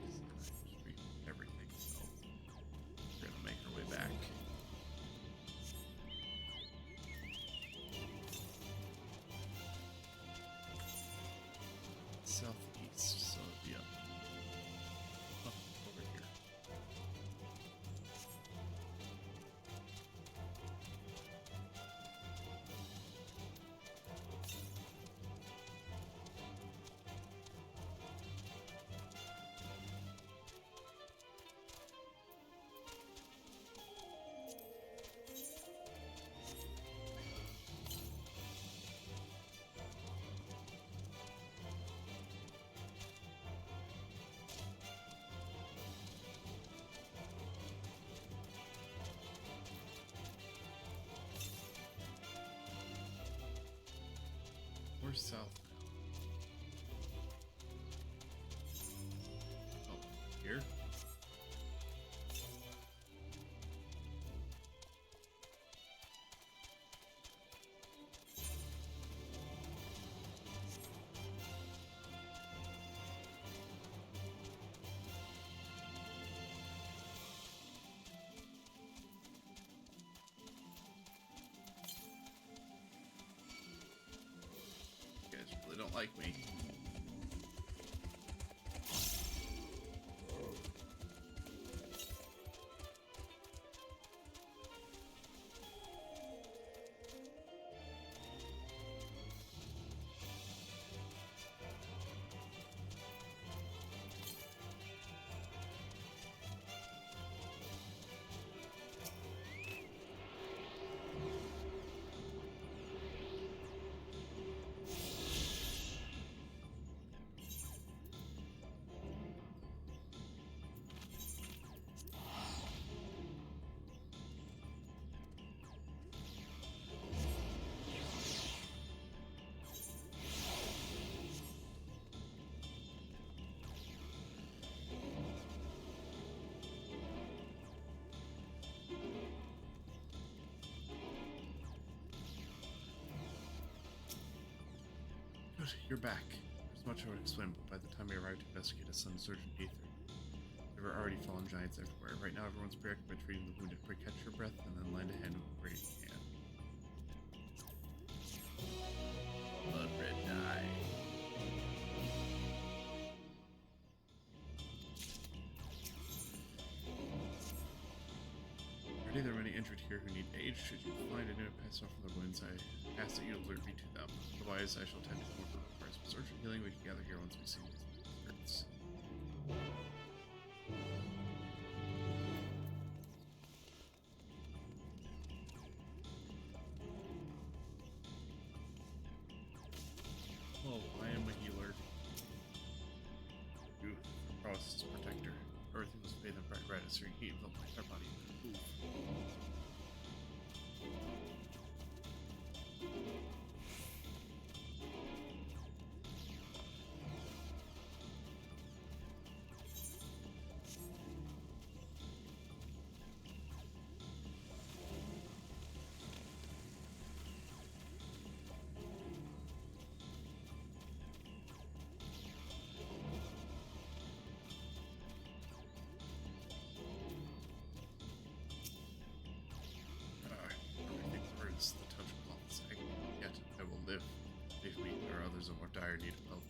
just read everything, so we're gonna make our way back. Southeast, so it'd be up over here. We're south now. Oh, here? You guys really don't like me. Good, you're back. There's much I would explain, but by the time we arrived to investigate a sun surge in Aether, there were already fallen giants everywhere. Right now, everyone's preoccupied treating the wounded. Pray catch your breath and then lend a hand where you can. Blood red dye. Already there are many injured here who need aid. Should you find anyone passed off from their wounds, I ask that you alert me to them. Otherwise, I shall tend to come over for some search and healing. We can gather here once we see these spirits. Hello, I am a healer. You, Frost's protector. Everything was bathed in bright red, a searing heat filled my entire body. Ooh. The touch of cloth agony, yet I will live. Leave me, there are others in more dire need of help.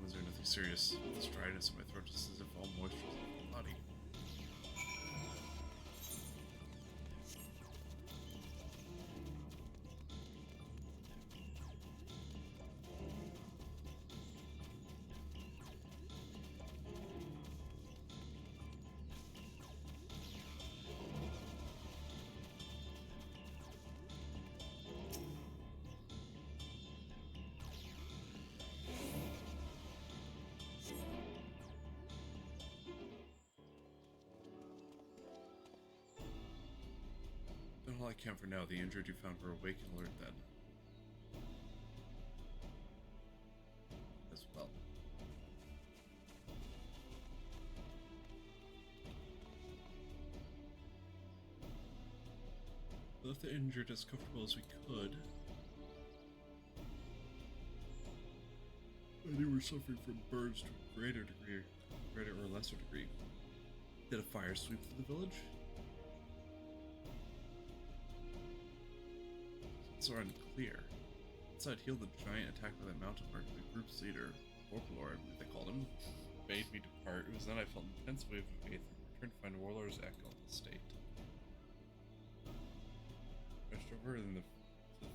Was there nothing serious? This dryness in my throat just as if all moisture is in my body. All I can for now. The injured you found were awake and alert then. As well. We left the injured as comfortable as we could. Many were suffering from burns to a greater or lesser degree. Did a fire sweep through the village? It's unclear. Inside healed the giant attacked by that mountain mark. The group's leader, Folklore, I believe they called him, bade me depart. It was then I felt an intense wave of faith and returned to find Warlord's echo in the state. Rushed over and the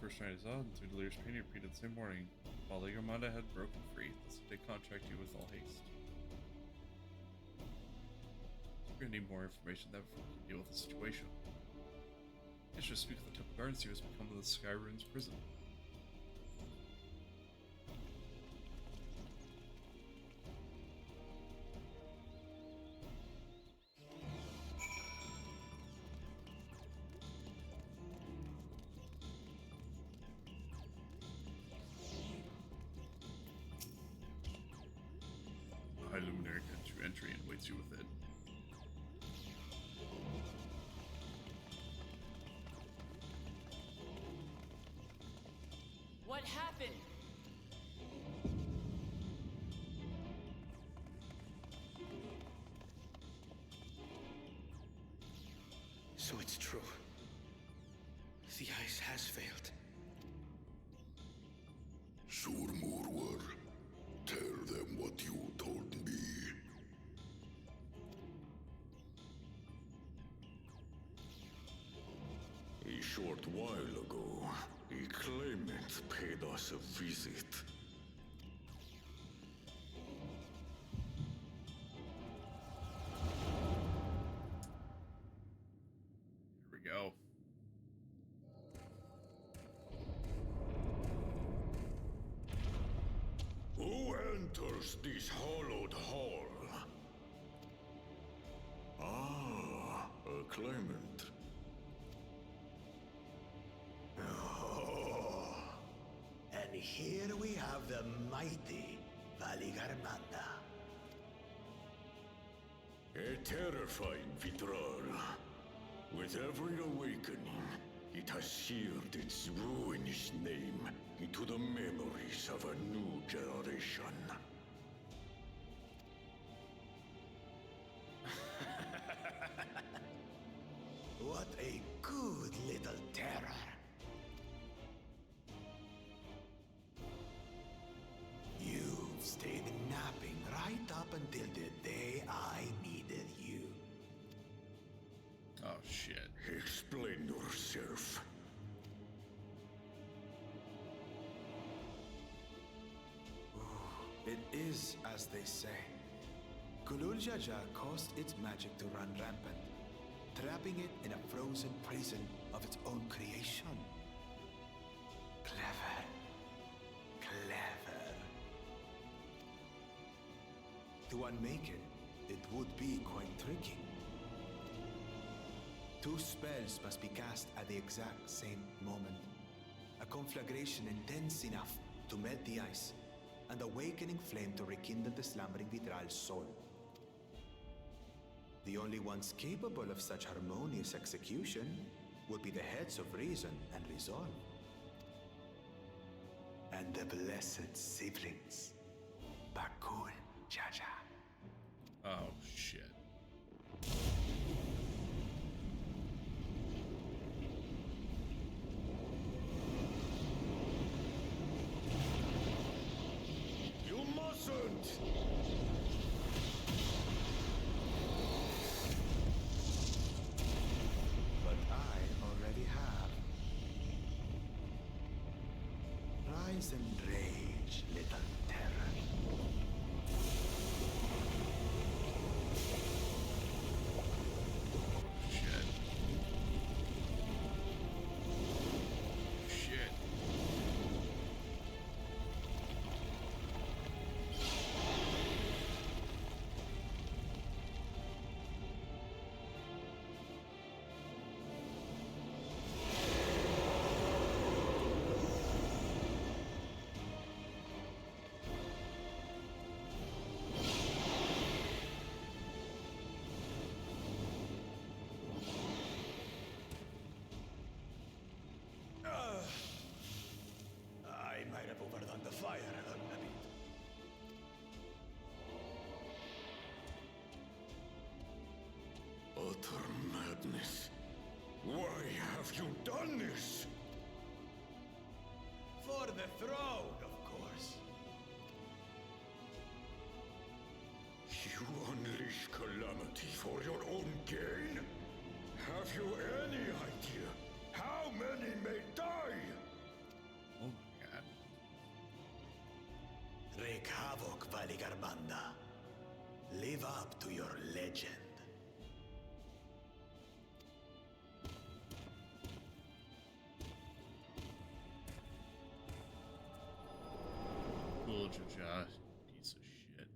first night I saw and through delirious pain he repeated the same morning. While Ligamanda had broken free, thus I did contract you with all haste. We're gonna need more information than that before we can deal with the situation. I should speak with the Temple Guard and see what's become of the Skyrune's prison. A high luminary grants you entry and waits you within. What happened? So it's true. The ice has failed. Surmurwar, tell them what you told me. A short while ago, a claimant paid us a visit. Here we go. Who enters this hallowed hall? Ah, a claimant. Oh. And here we have the mighty Valigarmanda. A terrifying Vitral. With every awakening, it has seared its ruinous name into the memories of a new generation. What a good little terror. You've stayed napping right up until the day I needed you. Oh shit. Explain yourself. It is as they say. Kulul Jaja caused its magic to run rampant, trapping it in a frozen prison of its own creation. Clever. Clever. To unmake it, it would be quite tricky. 2 spells must be cast at the exact same moment. A conflagration intense enough to melt the ice, and awakening flame to rekindle the slumbering Vitral's soul. The only ones capable of such harmonious execution would be the heads of reason and resolve. And the blessed siblings, Bakul Jaja. Oh shit. You mustn't! But I already have. Rise and rage, little terror. Shit. Shit. the throne, of course. You unleash calamity for your own gain? Have you any idea how many may die? Oh my god. Wreak havoc, Valigarmanda. Live up to your legend. Cool, Jaja. Piece of shit.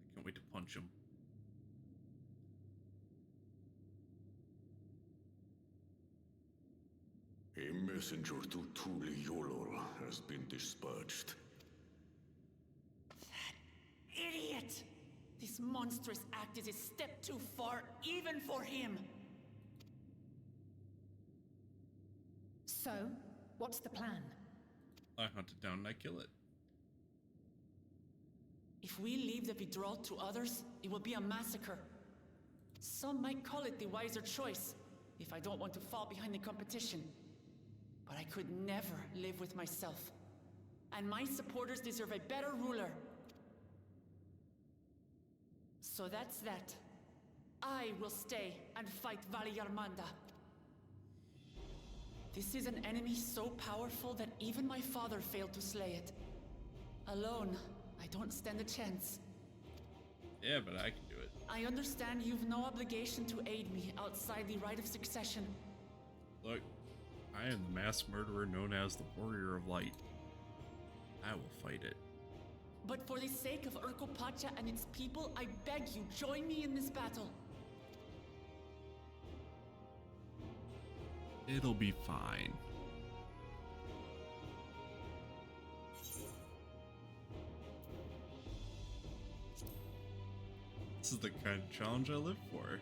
I can't wait to punch him. A messenger to Tuli Yolor has been dispatched. Idiot! This monstrous act is a step too far, even for him. So, what's the plan? I hunt it down and I kill it. If we leave the Vidral to others, it will be a massacre. Some might call it the wiser choice, if I don't want to fall behind the competition. But I could never live with myself. And my supporters deserve a better ruler. So that's that. I will stay and fight Valigarmanda. This is an enemy so powerful that even my father failed to slay it. Alone, I don't stand a chance. Yeah, but I can do it. I understand you've no obligation to aid me outside the right of succession. Look, I am the mass murderer known as the Warrior of Light. I will fight it. But for the sake of Urkopacha and its people, I beg you, join me in this battle. It'll be fine. This is the kind of challenge I live for.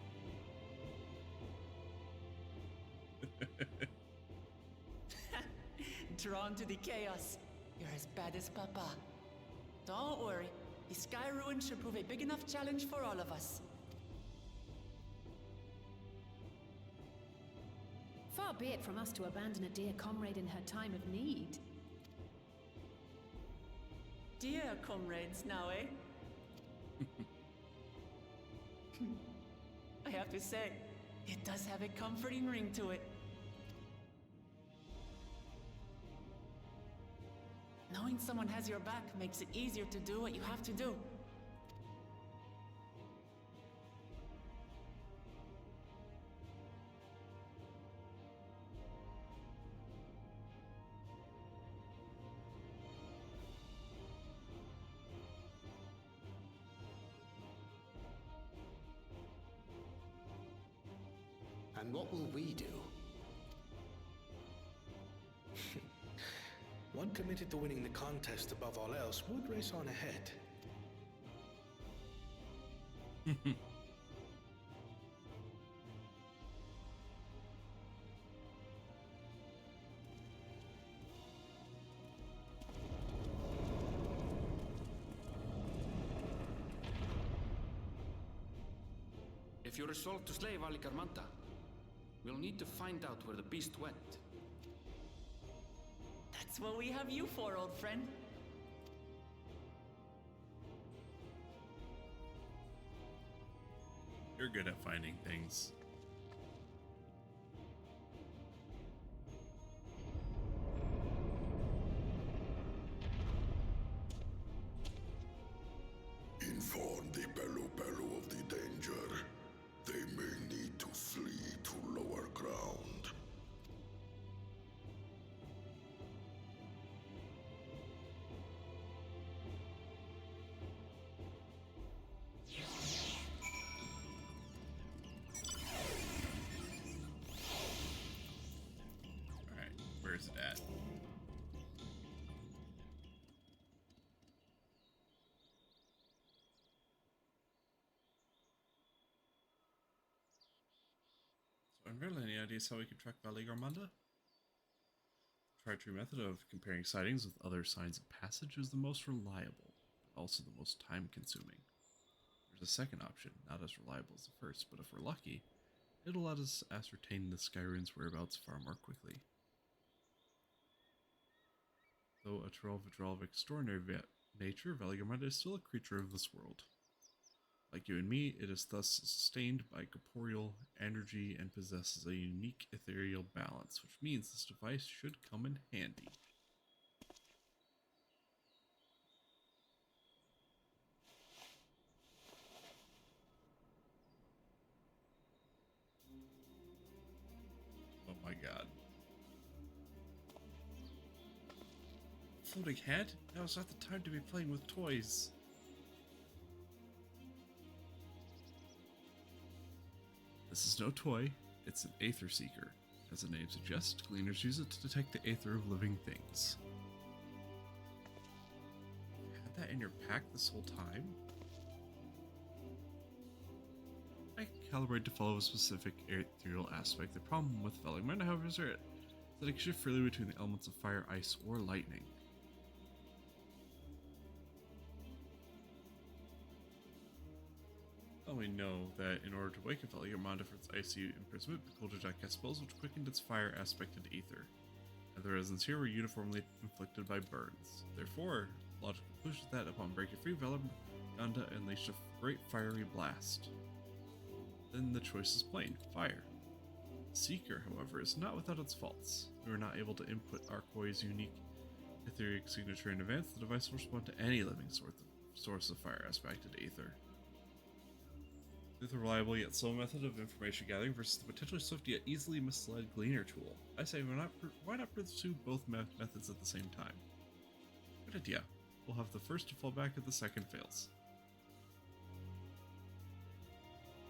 Drawn to the chaos. You're as bad as Papa. Don't worry. The Sky Ruin should prove a big enough challenge for all of us. Far be it from us to abandon a dear comrade in her time of need. Dear comrades, now, eh? I have to say, it does have a comforting ring to it. Knowing someone has your back makes it easier to do what you have to do. And what will we do? One committed to winning the contest above all else would race on ahead. If you resolve to slay Valigarmanda, we'll need to find out where the beast went. That's what we have you for, old friend. You're good at finding things. Inform the Bello of the danger. They may need to flee to lower ground. Alright, where's it at? So, Umbrella, any ideas how we can track Valigarmanda? Tried-true method of comparing sightings with other signs of passage is the most reliable, but also the most time-consuming. There's a second option, not as reliable as the first, but if we're lucky, it'll let us ascertain the Skyrune's whereabouts far more quickly. Though a Troll of extraordinary nature, Valigamanda is still a creature of this world. Like you and me, it is thus sustained by corporeal energy and possesses a unique ethereal balance, which means this device should come in handy. Oh my god. Floating head? Now is not the time to be playing with toys. This is no toy, it's an Aether Seeker. As the name suggests, gleaners use it to detect the aether of living things. You had that in your pack this whole time? I can calibrate to follow a specific ethereal aspect. The problem with Veligmine, however, is that it can shift freely between the elements of fire, ice, or lightning. We know that in order to awaken Valigamanda from its icy imprisonment, Beholder cast spells which quickened its fire aspect into ether, and the residents here were uniformly inflicted by burns. Therefore, logical conclusion is that upon breaking free, Valigamanda unleashed a great fiery blast. Then the choice is plain: fire. Seeker, however, is not without its faults. We were not able to input Arkoi's unique etheric signature in advance. The device will respond to any living source of fire aspected ether. With a reliable yet slow method of information gathering versus the potentially swift yet easily misled Gleaner tool, I say why not pursue both methods at the same time? Good idea. We'll have the first to fall back if the second fails.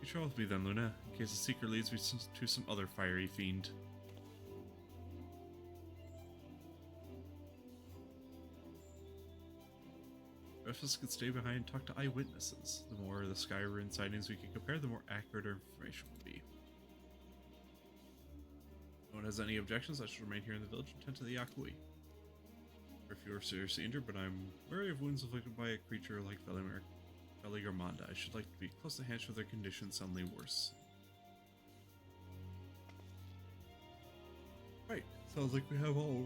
You travel with me then, Luna, in case the Seeker leads me to some other fiery fiend. The rest of us could stay behind and talk to eyewitnesses. The more of the Skyrim sightings we can compare, the more accurate our information will be. No one has any objections. I should remain here in the village and tend to the Yakui. If you are seriously injured, but I'm wary of wounds inflicted by a creature like Valigamanda. I should like to be close to hand should their condition suddenly worse. Right, sounds like we have all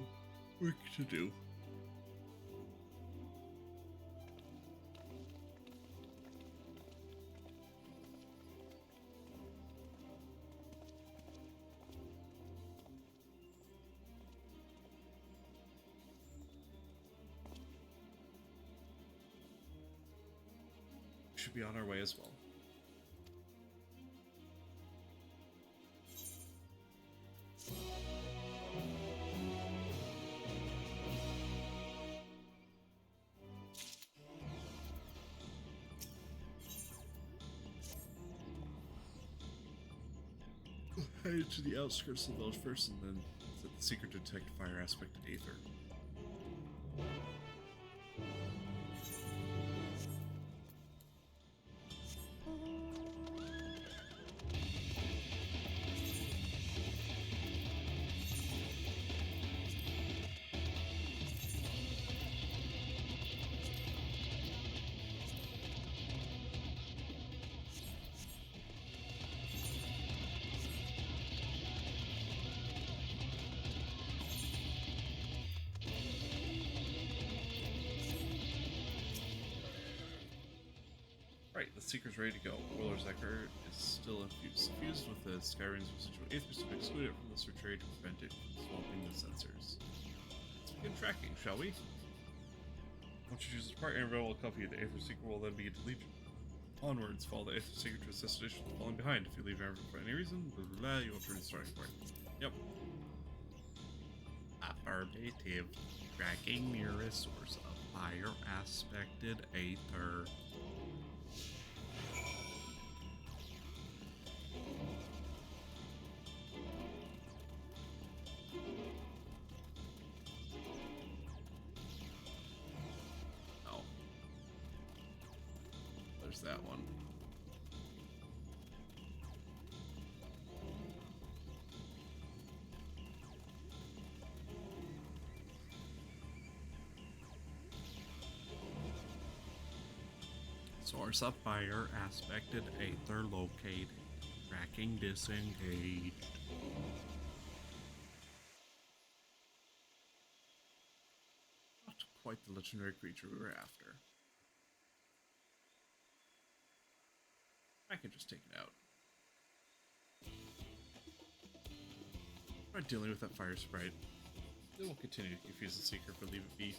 work to do. Should be on our way as well. Head to the outskirts of the village first, and then set the secret to detect fire aspect of Aether. Right, the Seeker's ready to go. Willer's Ecker is still infused with the Skyrim's residual aether, so we exclude it from the search area to prevent it from swamping the sensors. Let's begin tracking, shall we? Once you choose a partner, everyone will accompany you. The Aether Seeker will then begin to lead you onwards. Follow the Aether Seeker to a destination falling behind. If you leave everyone for any reason, you will turn to the starting point. Yep. Affirmative. Tracking near a source of fire aspected aether. That one. Source of fire aspected aether located. Tracking disengaged. like the legendary creature we were after. I can just take it out. Try dealing with that fire sprite. It will continue to confuse the seeker, but leave it be.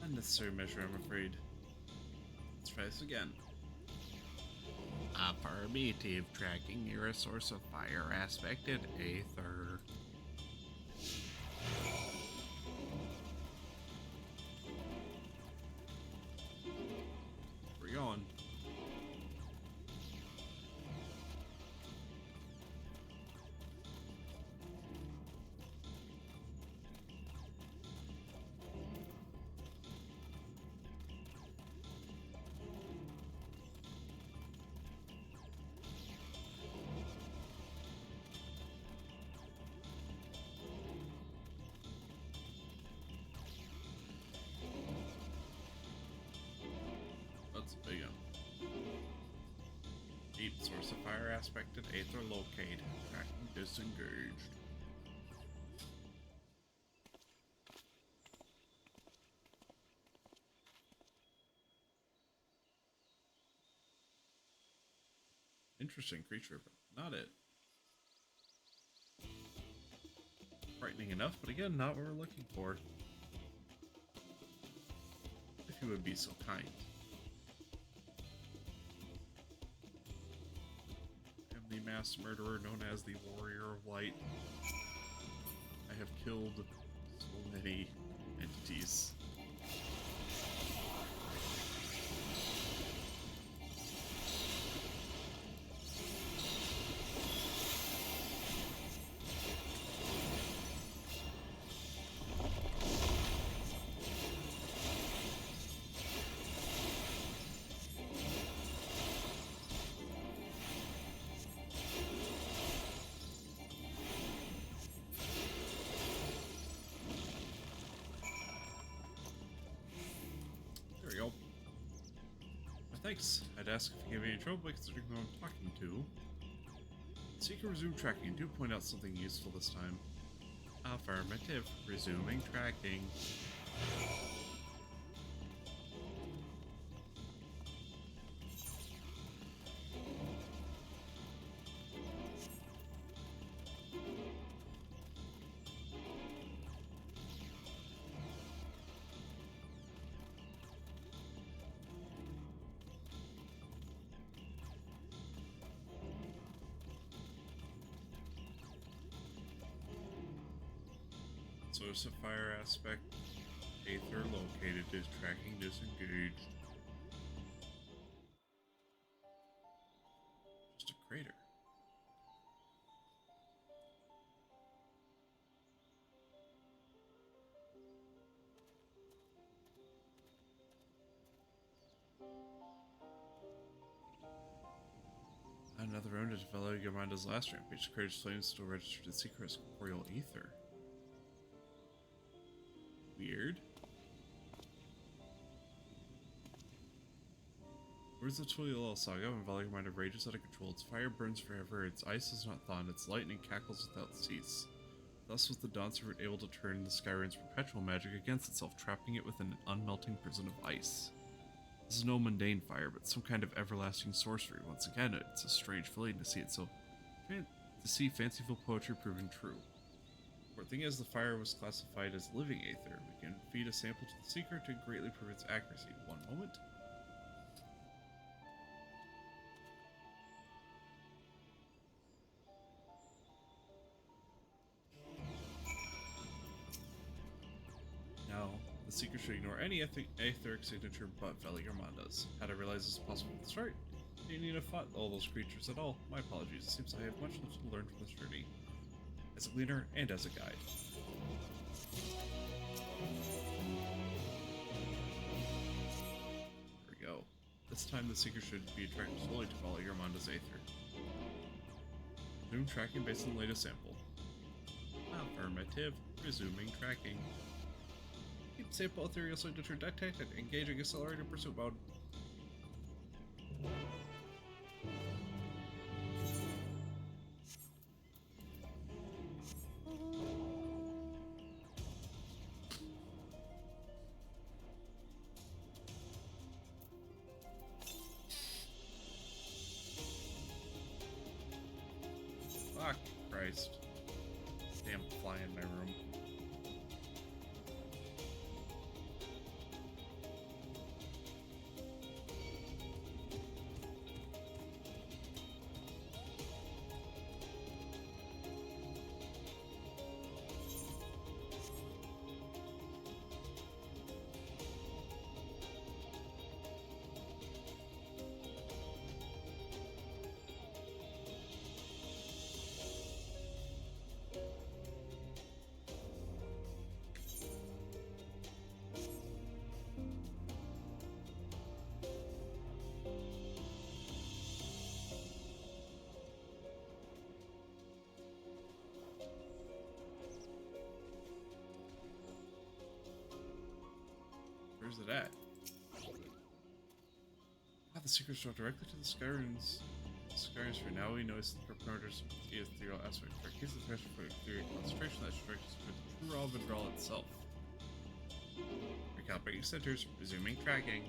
Unnecessary measure, I'm afraid. Let's try this again. Affirmative, tracking near a source of fire aspected aether. We're going. That's a big one. Deep source of fire aspected aether locate. Tracking disengaged. Interesting creature, but not it. Frightening enough, but again, not what we're looking for. If you would be so kind. I am the mass murderer known as the Warrior of Light. I have killed so many entities. There we go. Thanks. I'd ask if you gave me any trouble considering who I'm talking to. Seeker, resume tracking. Do point out something useful this time. Affirmative. Resuming tracking. Source of fire aspect. Aether located is tracking disengaged. Just a crater. Another round to develop Yamanda's last rampage. The crater's flames still registered as secret as corporeal ether. Weird. Words of Twilight Saga, when Valigamanda rages out of control, its fire burns forever, its ice is not thawed, its lightning cackles without cease. Thus was the Dawntrail able to turn the Skyrim's perpetual magic against itself, trapping it within an unmelting prison of ice. This is no mundane fire, but some kind of everlasting sorcery. Once again, it's a strange feeling to see it see fanciful poetry proven true. The thing is, the fire was classified as living aether. We can feed a sample to the seeker to greatly prove its accuracy. One moment. The Seeker should ignore any etheric signature but Veligermanda's. Had I realized this was possible at the start, I didn't need to fight all those creatures at all. My apologies. It seems I have much to learn from this journey. As a gleaner and as a guide. There we go. This time the Seeker should be attracted solely to Veligermanda's Aether. Resume tracking based on the latest sample. Affirmative. Resuming tracking. Keep sample ethereal signature detected. Engaging accelerated pursuit mode. Fuck Christ. Damn fly in my room. Where's it at? Ah, the secrets go directly to the Skyrians. For now we know it's the promoters of the ethereal aspect. For keys the threshold for ethereal concentration that should direct us to the true raw Vidral itself. Recalibrating centers, resuming tracking.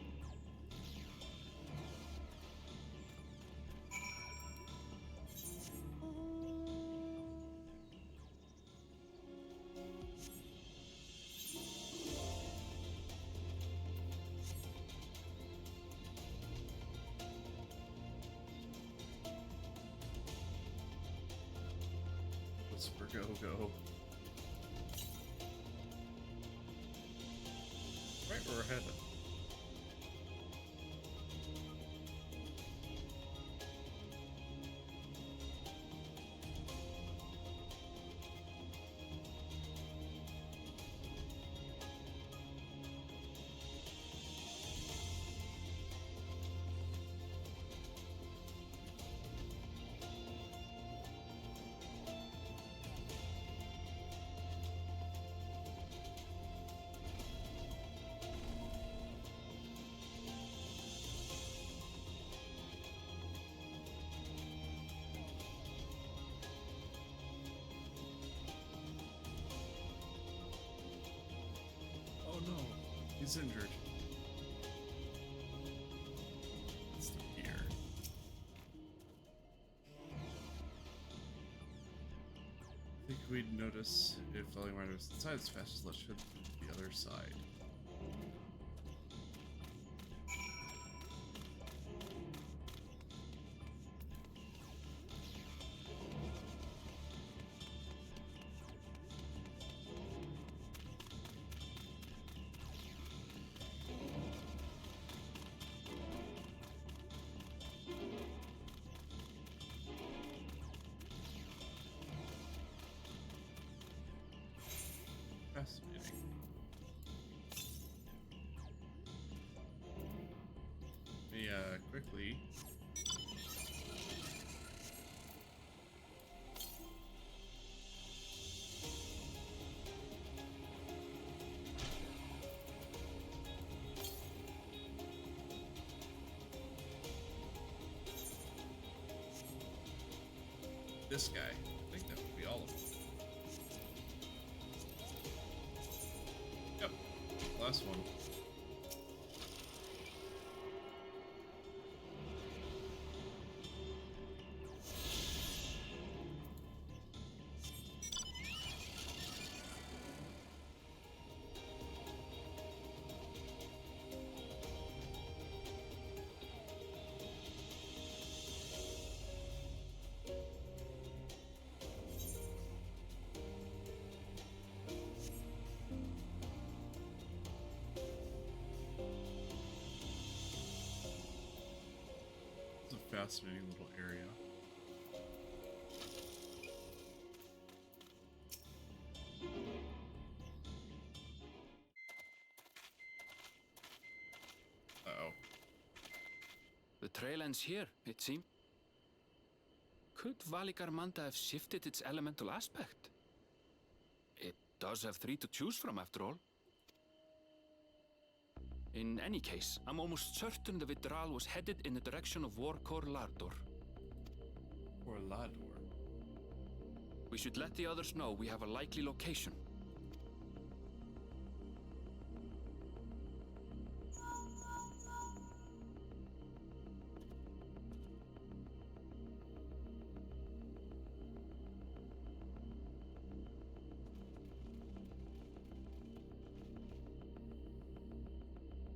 Whisper, go, go. Right where we're headed. Oh no, he's injured. What's the gear? I think we'd notice if Veligermanda was inside as fast as let's head to the other side. Fascinating. Let me quickly this guy. I think that would be all of them. Yep, last one. fascinating little area. Uh-oh. The trail ends here, it seems. Could Valigarmanda have shifted its elemental aspect? It does have 3 to choose from, after all. In any case, I'm almost certain the Vidral was headed in the direction of Warkor Lardor. Or Lador. We should let the others know we have a likely location.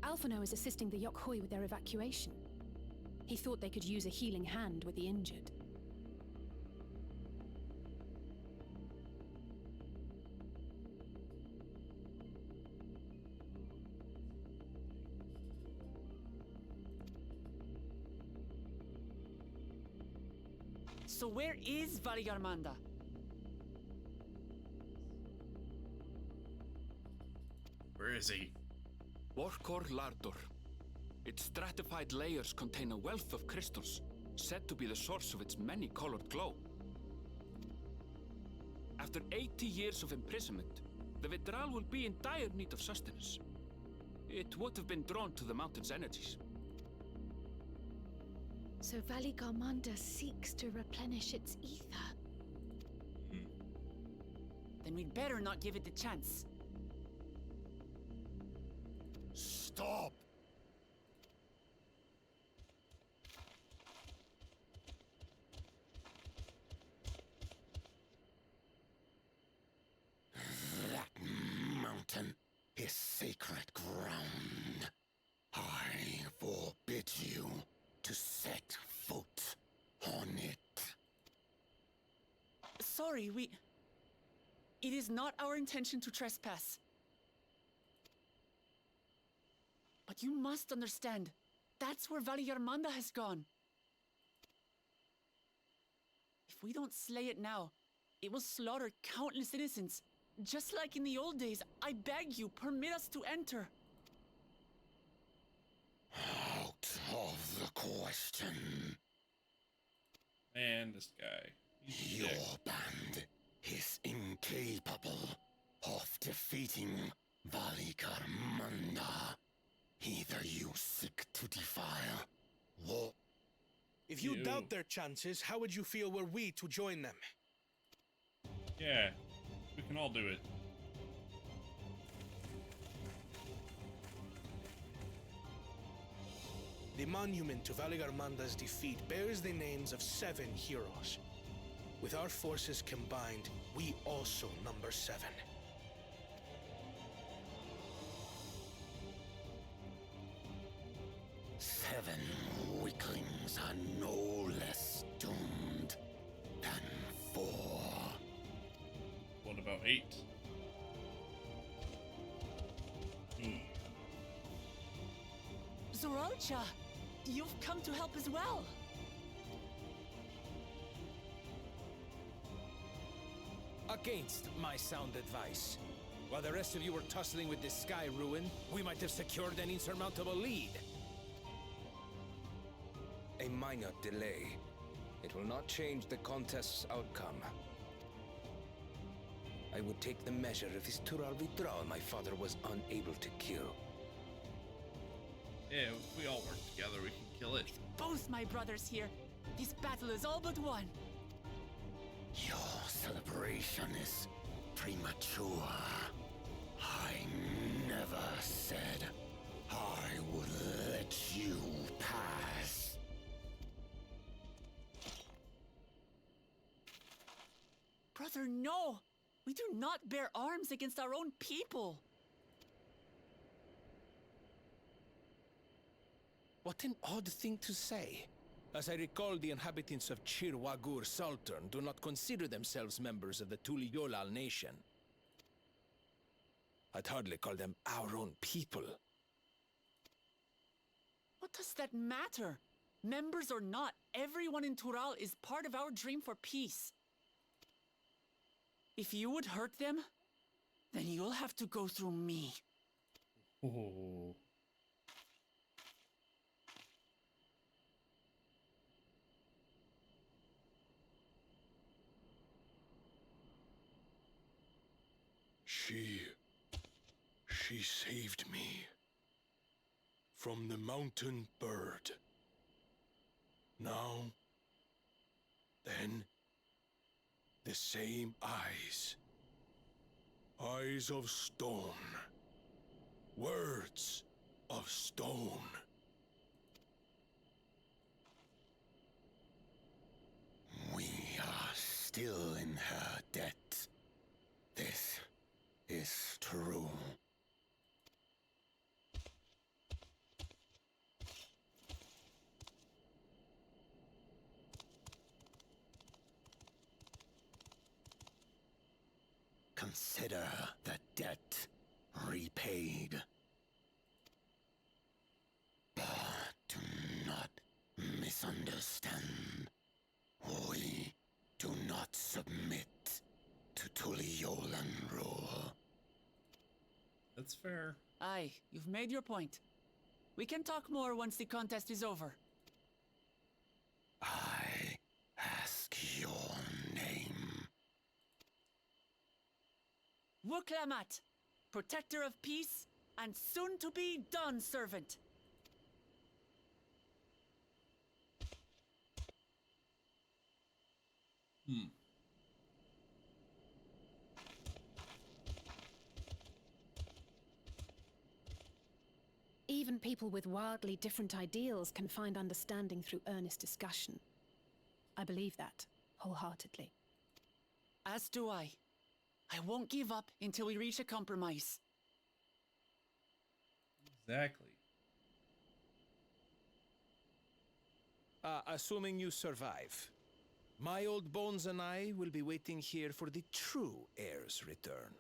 Alphino is assisting the Yokhui with their evacuation. He thought they could use a healing hand with the injured. So where is Valigarmanda? Where is he? Warkor Lardor. Its stratified layers contain a wealth of crystals, said to be the source of its many-colored glow. After 80 years of imprisonment, the Vidral will be in dire need of sustenance. It would have been drawn to the mountain's energies. So Valigarmanda seeks to replenish its ether. Then we'd better not give it the chance. Stop! That mountain is sacred ground. I forbid you to set foot on it. Sorry, It is not our intention to trespass. But you must understand, that's where Valigarmanda has gone. If we don't slay it now, it will slaughter countless innocents. Just like in the old days, I beg you, permit us to enter. Out of the question. Man, this guy. He's Your sick. band is incapable of defeating Valigarmanda. Either you seek to defile, or... If you Ew. doubt their chances, how would you feel were we to join them? Yeah, we can all do it. The monument to Valigarmanda's defeat bears the names of 7 heroes. With our forces combined, we also number 7. 7 weaklings are no less doomed than 4. What about 8? Zoralcha, you've come to help as well. Against my sound advice. While the rest of you were tussling with this sky ruin, we might have secured an insurmountable lead. A minor delay. It will not change the contest's outcome. I would take the measure of this Tural Vidral my father was unable to kill. Yeah, if we all work together, we can kill it. Both my brothers here. This battle is all but won. Your celebration is premature. I never said I would let you pass. Brother, no! We do not bear arms against our own people. What an odd thing to say. As I recall, the inhabitants of Chirwagur Sultan do not consider themselves members of the Tuliyolal nation. I'd hardly call them our own people. What does that matter? Members or not, everyone in Tural is part of our dream for peace. If you would hurt them, then you'll have to go through me. Oh. She saved me from the mountain bird. Now, then, the same eyes. Eyes of stone. Words of stone. We are still in her debt. This is true. Consider the debt repaid. But do not misunderstand. We do not submit to Tuliolan rule. That's fair. Aye, you've made your point. We can talk more once the contest is over. I ask your name. Wuklamat, protector of peace, and soon-to-be Dawn servant. Even people with wildly different ideals can find understanding through earnest discussion. I believe that, wholeheartedly. As do I. I won't give up until we reach a compromise. Exactly. Assuming you survive, my old bones and I will be waiting here for the true heir's return.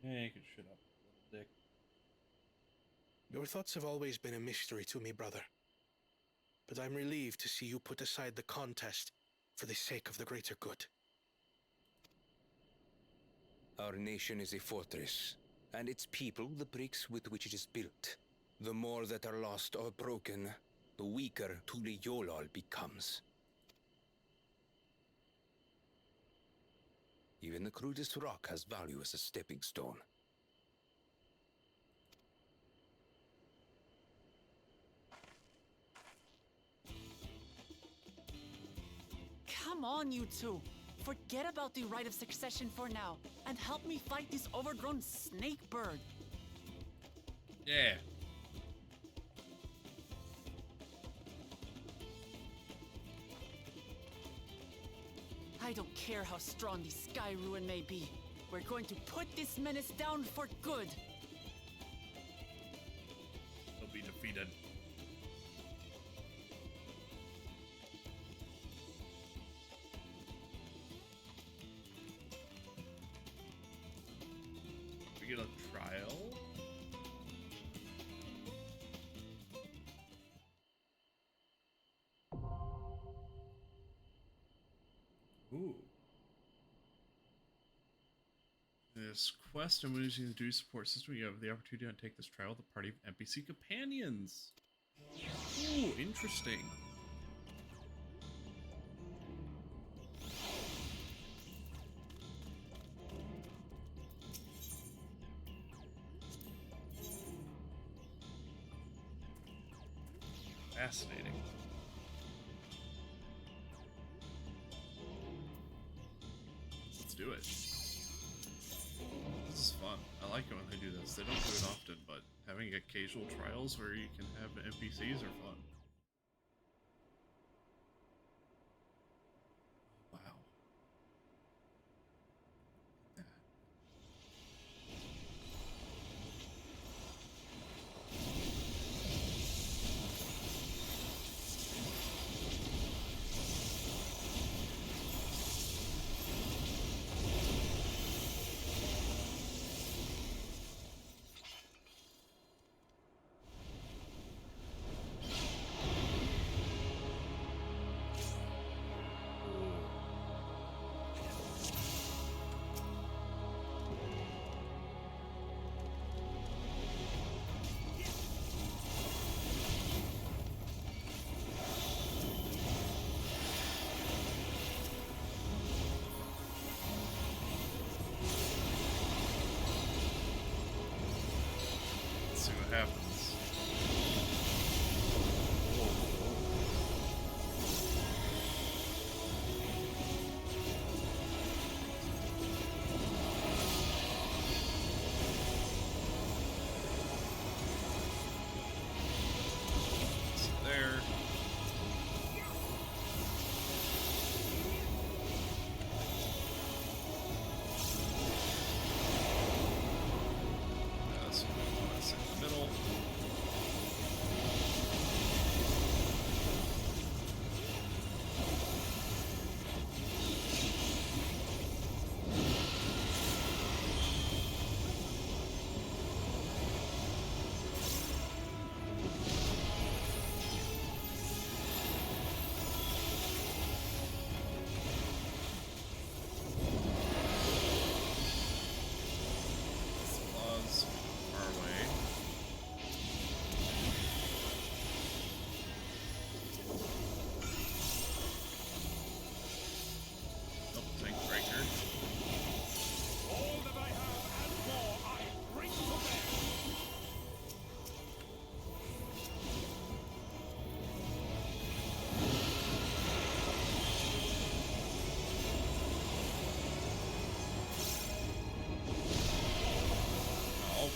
Yeah, you can shut up, little dick. Your thoughts have always been a mystery to me, brother. But I'm relieved to see you put aside the contest for the sake of the greater good. Our nation is a fortress, and its people the bricks with which it is built. The more that are lost or broken, the weaker Tuliyolal becomes. Even the crudest rock has value as a stepping stone. Come on, you two. Forget about the right of succession for now, and help me fight this overgrown snake bird. Yeah. I don't care how strong the Sky Ruin may be. We're going to put this menace down for good. He'll be defeated. We get a trial? Ooh. This quest, and when using the duty support system, you have the opportunity to take this trial with a party of NPC companions. Ooh, interesting. Fascinating. Let's do it. This is fun. I like it when they do this. They don't do it often, but having occasional trials where you can have NPCs are fun. Wow. Look at that. happens. There. So let's in the middle. Claws far away. Oh, tank breaker. All that I have and more I bring to bear. Oh.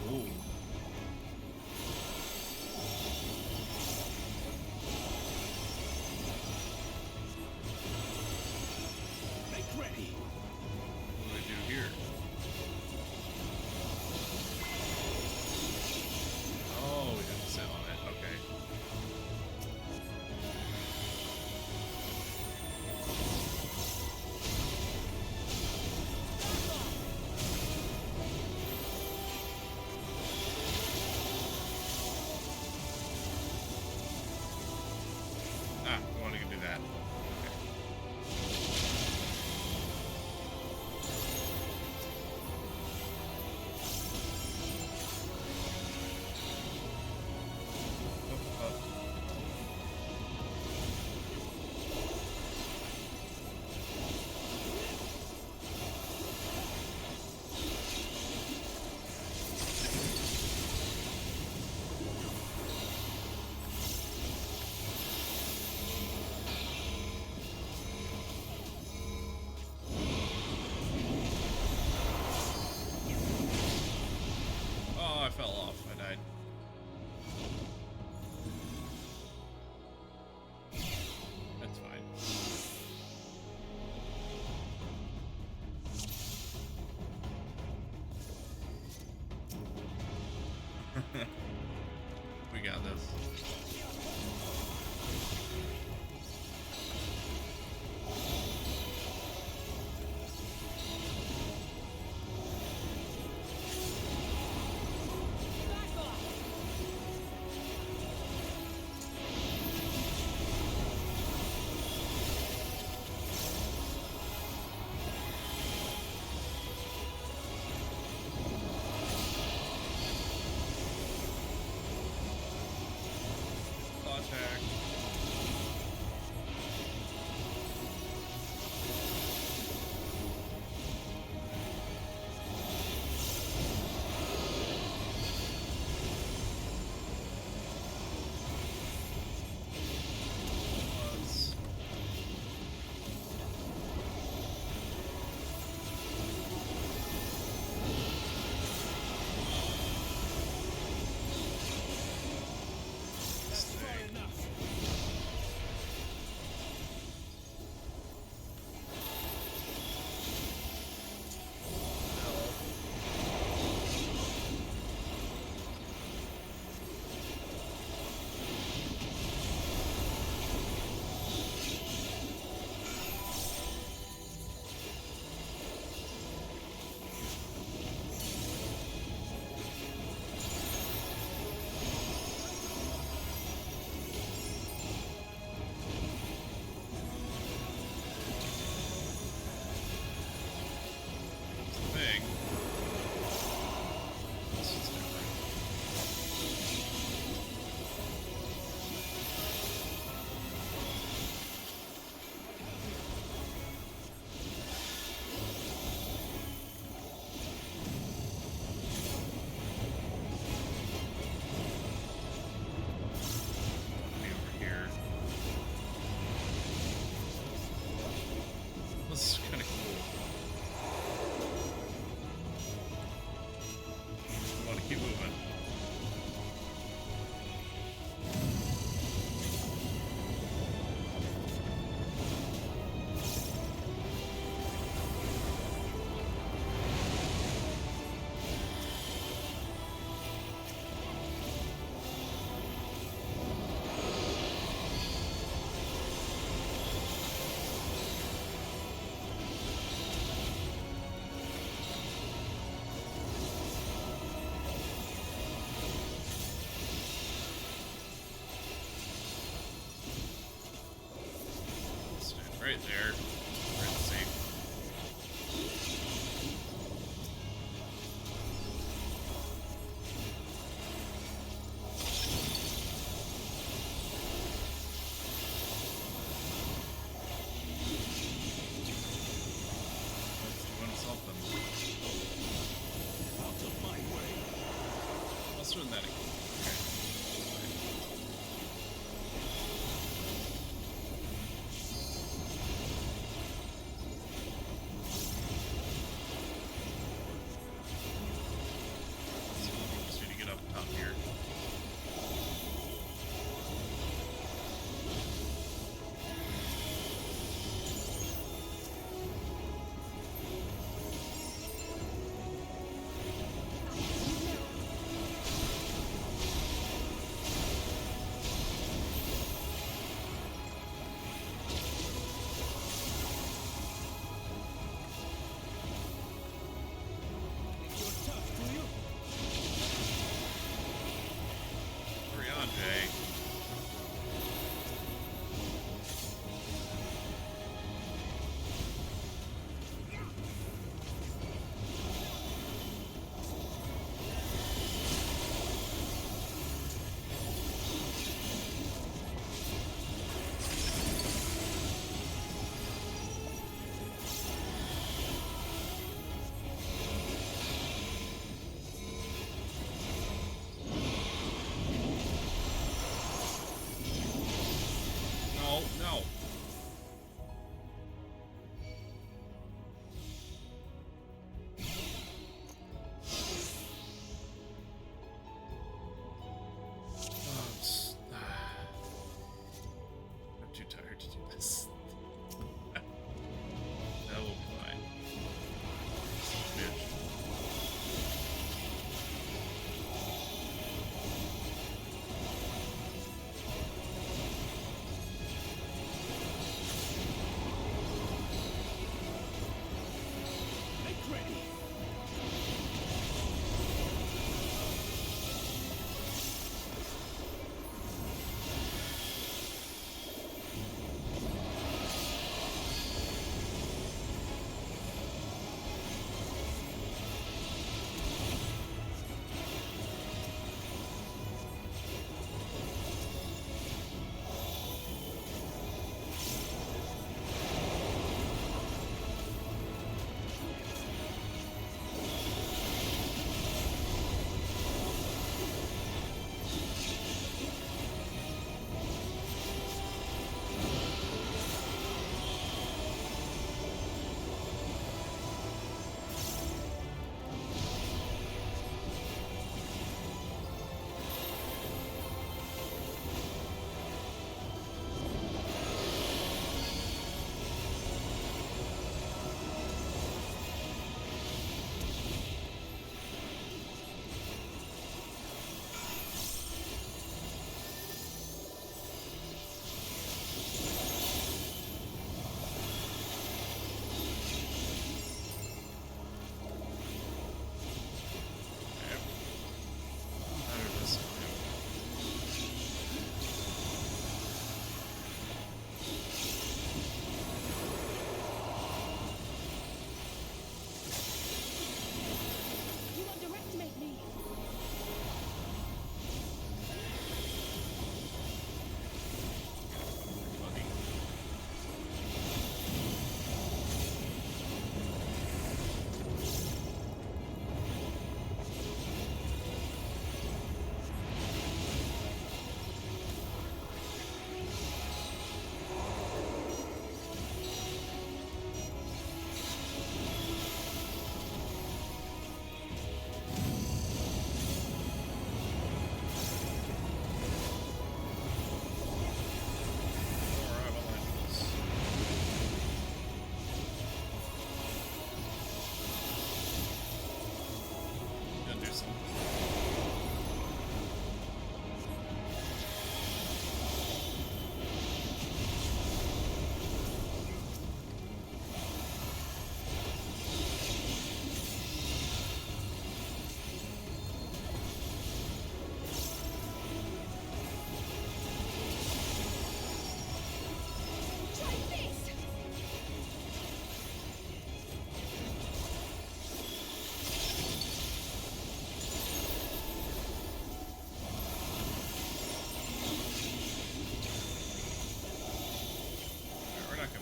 Ooh. Make ready. What do I do here? Oh, we have to sit on it. Okay. Ah, we want to do that. Okay. Up. Oh, I fell off. I died. That's fine. We got this. there. Where it's safe. You want to solve them? Out of my way. Also in that. Okay.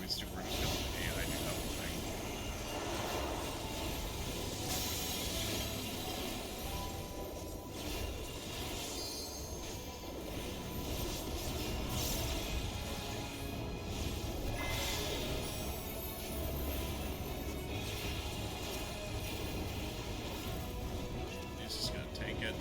probably super expensive AI to have a thing. He's just gonna take it.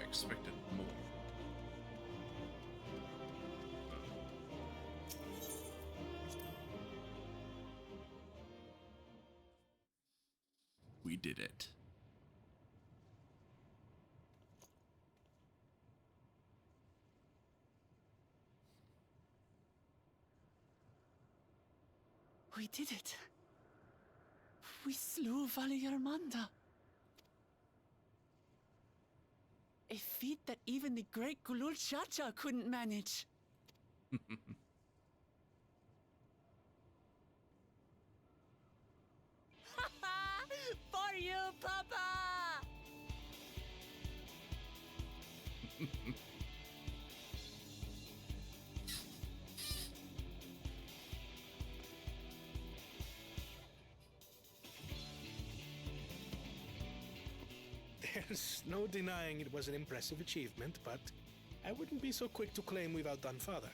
expected more. We did it. We did it. We slew Valiarmanda. A feat that even the great Gulul Chacha couldn't manage. For you, Papa! There's no denying it was an impressive achievement, but I wouldn't be so quick to claim we've outdone Father.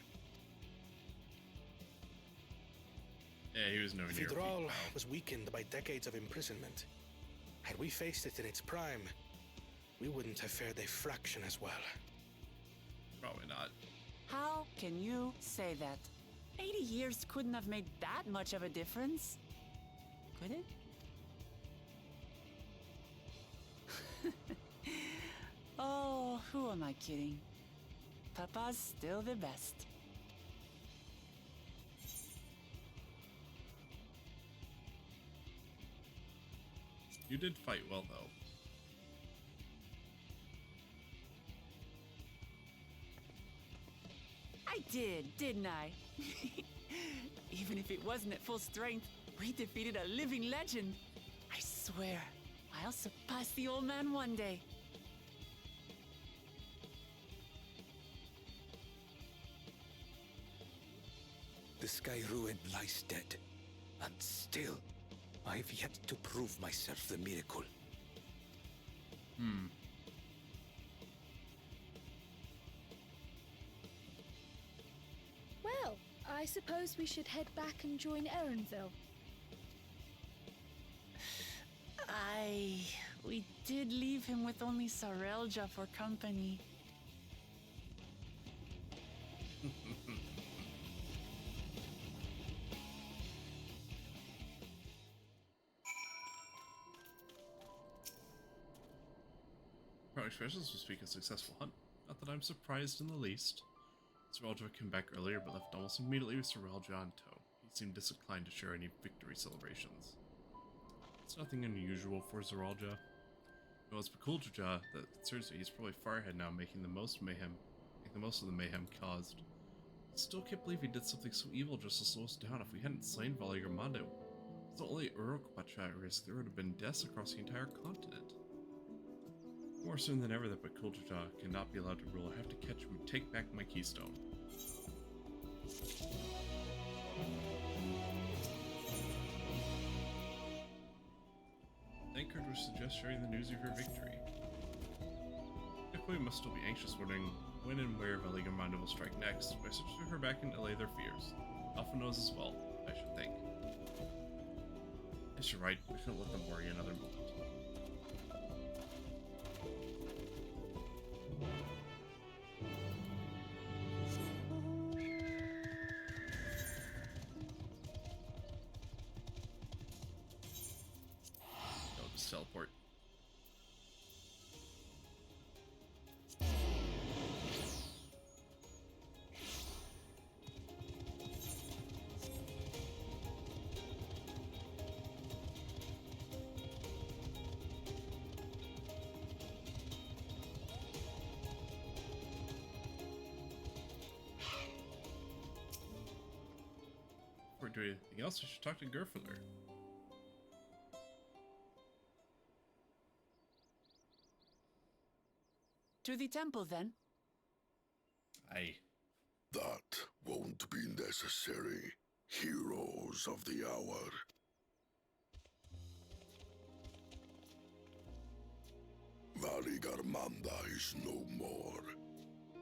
Yeah, he was nowhere near. Fidral was weakened by decades of imprisonment. Had we faced it in its prime, we wouldn't have fared a fraction as well. Probably not. How can you say that? 80 years couldn't have made that much of a difference. Could it? Oh, who am I kidding? Papa's still the best. You did fight well, though. I did, didn't I? Even if it wasn't at full strength, we defeated a living legend. I swear, I'll surpass the old man one day. The Sky Ruin lies dead, and still, I've yet to prove myself the miracle. Well, I suppose we should head back and join Erenville. We did leave him with only Sarelja for company. Probably expected this to be a successful hunt. Not that I'm surprised in the least. Sarelja came back earlier but left almost immediately with Sarelja on tow. He seemed disinclined to share any victory celebrations. It's nothing unusual for Sarelja. Well, it's Kulturja that concerns me. He's probably far ahead now, making the most of the mayhem caused. I still can't believe he did something so evil just to slow us down. If we hadn't slain Valiarmanda, it's not only Urukpacha at risk, there would have been deaths across the entire continent. More soon than ever that Kulturja cannot be allowed to rule. I have to catch him and take back my keystone. Thankard would suggest sharing the news of your victory. Nikoi must still be anxious, wondering when and where Valiarmanda will strike next, but I searched to her back and allay their fears. Alpha knows as well, I should think. Yes, you're right, we shouldn't let them worry another moment. I'll just teleport. Before we do anything else, we should talk to Gerfler. To the temple, then. Aye. That won't be necessary, heroes of the hour. Valiarmanda is no more.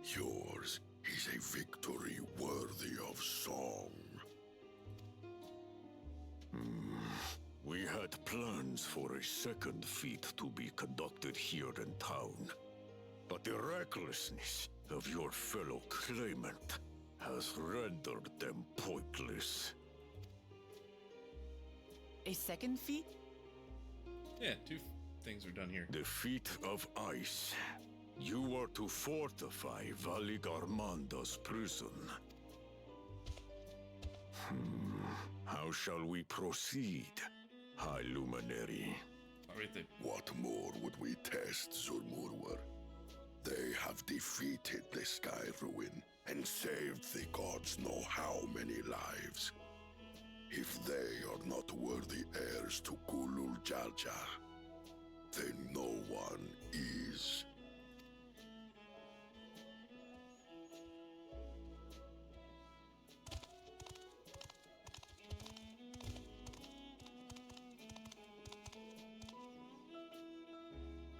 Yours is a victory worthy of song. We had plans for a second feat to be conducted here in town. but the recklessness of your fellow claimant has rendered them pointless. A second feat? Yeah, two things are done here. The feat of ice. You are to fortify Valigarmanda's prison. How shall we proceed, High Luminary? Oh, right there. What more would we test, Zulmurwar? They have defeated the Sky Ruin and saved the gods know how many lives. If they are not worthy heirs to Kulul Jalja, then no one is.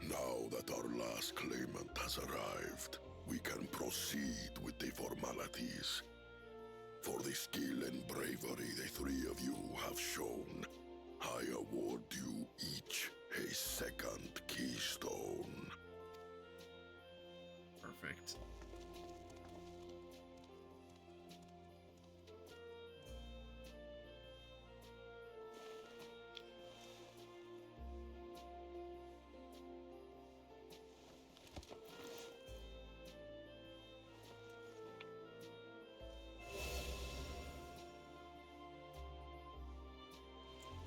Now that our last claimant has arrived, we can proceed with the formalities. For the skill and bravery the three of you have shown, I award you each a second keystone. Perfect.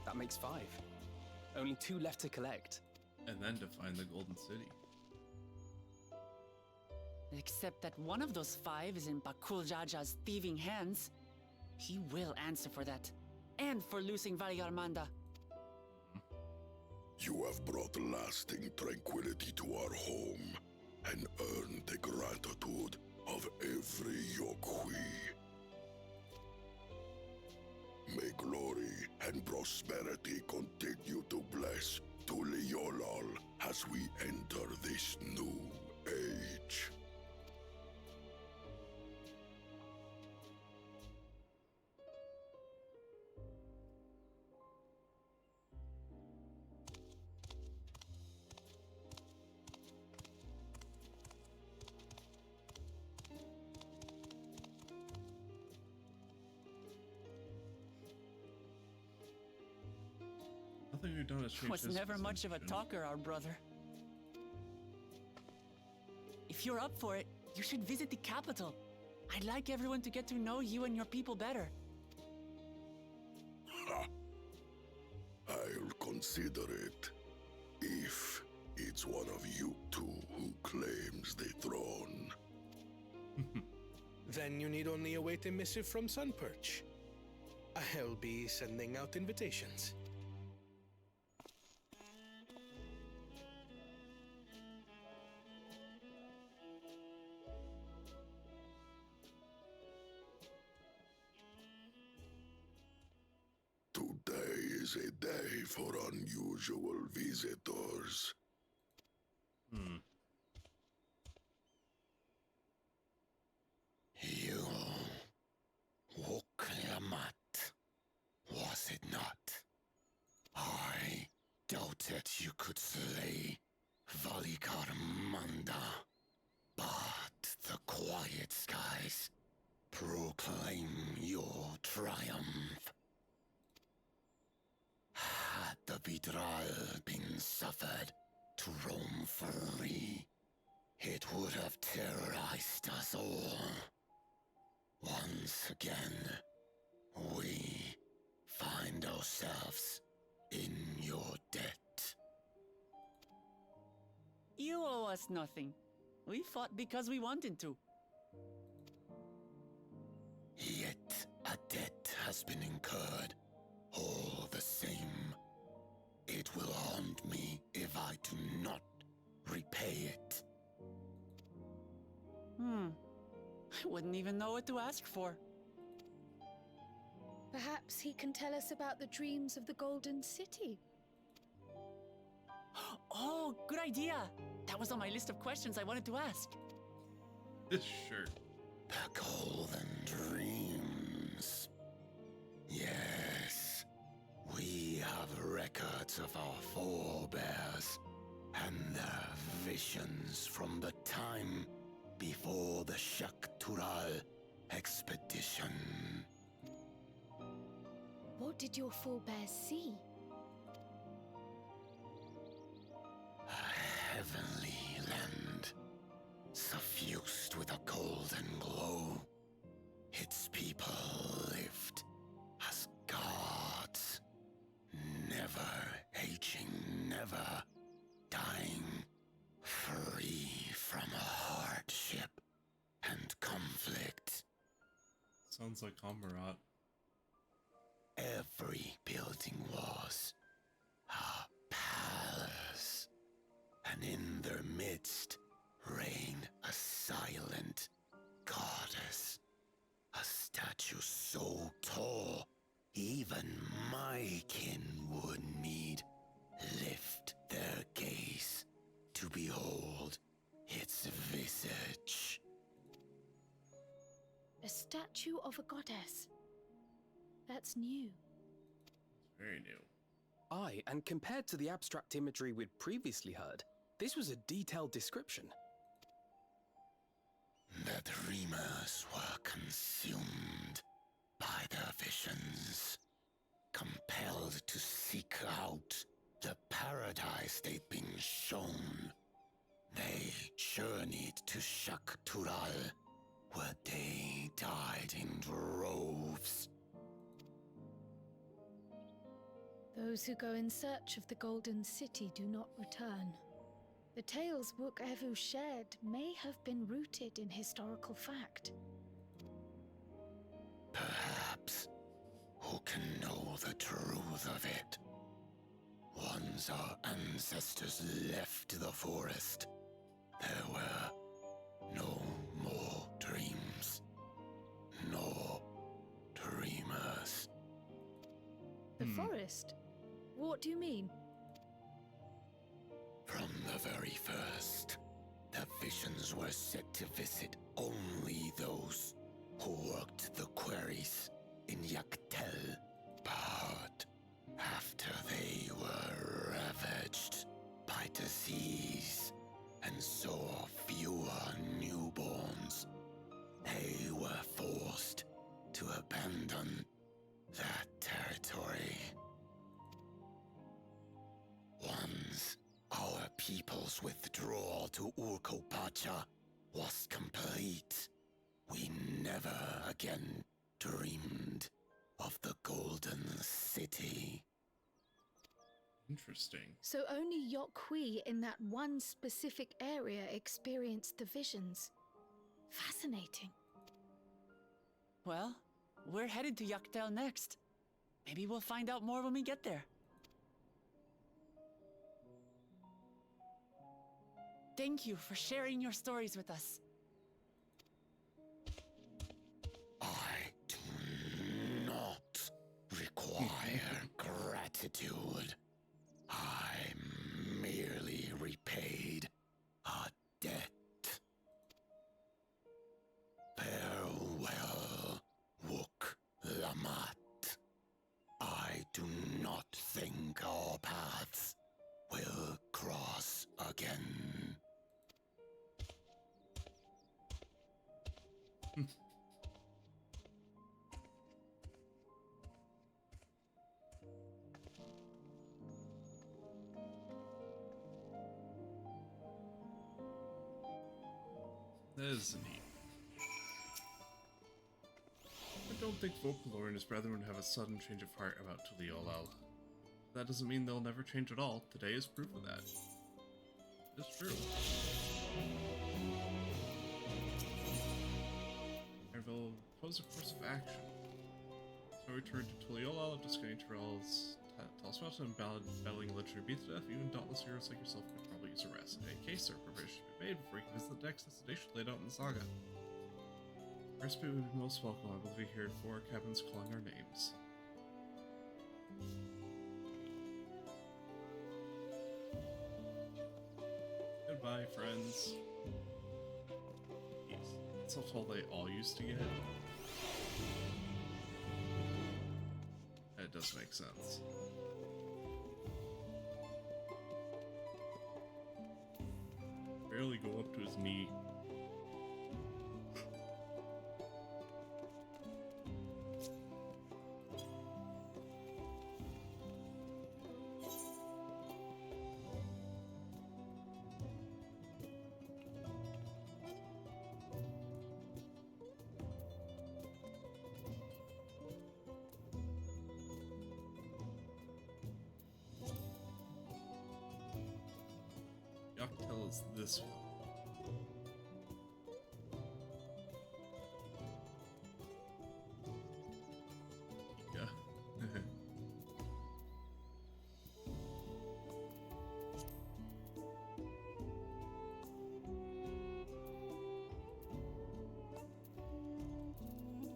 That makes 5. Only 2 left to collect. And then to find the Golden City. Except that one of those 5 is in Bakul Jaja's thieving hands. He will answer for that. And for losing Valigarmanda. You have brought lasting tranquility to our home and earned the gratitude of every Yokhui. May glory and prosperity continue to bless Tuliolol as we enter this new age. Nothing we've done has changed. Was this never much of a position. talker, our brother. If you're up for it, you should visit the capital. I'd like everyone to get to know you and your people better. Ha! I'll consider it. If it's one of you two who claims the throne. Then you need only await a missive from Sunperch. I'll be sending out invitations. Today is a day for unusual visitors. You Woklamat, was it not? I doubted you could slay Valigarmanda, but the quiet skies proclaim your triumph. Had the Vidral been suffered to roam free, it would have terrorized us all. Once again, we find ourselves in your debt. You owe us nothing. We fought because we wanted to. Yet a debt has been incurred. All the same, it will haunt me if I do not repay it. I wouldn't even know what to ask for. Perhaps he can tell us about the dreams of the Golden City. Oh, good idea! That was on my list of questions I wanted to ask. Sure. The Golden Dreams. Yes, we have records of our forebears and their visions. visions from the time before the Shaktural expedition. What did your forebears see? A heavenly land, suffused with a golden glow. Its people lived as gods, never aging, never dying, free from hardship and conflict. Sounds like Amarat. Every building was a palace, and in their midst reigned a silent goddess. A statue so tall, even my kin would need lift their gaze to behold its visage. A statue of a goddess. That's new. Very new. Aye, and compared to the abstract imagery we'd previously heard, this was a detailed description. The dreamers were consumed by their visions, compelled to seek out the paradise they'd been shown. They journeyed to Shaktural, where they died in droves. Those who go in search of the Golden City do not return. The tales Book Evu shared may have been rooted in historical fact. Perhaps. Who can know the truth of it? Once our ancestors left the forest, there were no more dreams. No dreamers. The forest? What do you mean? From the very first, the visions were set to visit only those who worked the quarries in Yaktel. But after they were ravaged by disease and saw fewer newborns, they were forced to abandon that territory. Once our people's withdrawal to Urkopacha was complete, we never again dreamed of the Golden City. Interesting. So only Yokhui in that one specific area experienced the visions. Fascinating. Well, we're headed to Yaktel next. Maybe we'll find out more when we get there. Thank you for sharing your stories with us. I do not require gratitude. I merely repaid a debt. Farewell, Wook Lamat. I do not think our paths will cross again. That is neat. I don't think Folklore and his brethren would have a sudden change of heart about Tuliolal. That doesn't mean they'll never change at all. Today is proof of that. It's true. I will propose a course of action. So I return to Tuliolal after scanning Terrell's Talismata and battling a legendary beat to death. Even dauntless heroes like yourself could probably use a rest. In any case, sir, preparation should be made before you can visit the next destination laid out in the saga. Respite would be most welcome. I will be here at 4 cabins calling our names. Goodbye, friends. Yes. That's how tall they all used to get. That does make sense. to his knee. Dawntrail is this one. Yeah.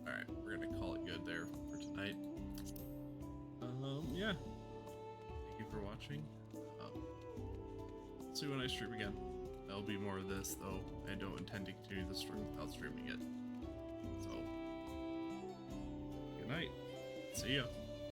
Alright, we're gonna call it good there for tonight. Yeah. Thank you for watching. See you when I stream again. There'll be more of this, though I don't intend to continue the stream without streaming it. So, good night. See ya.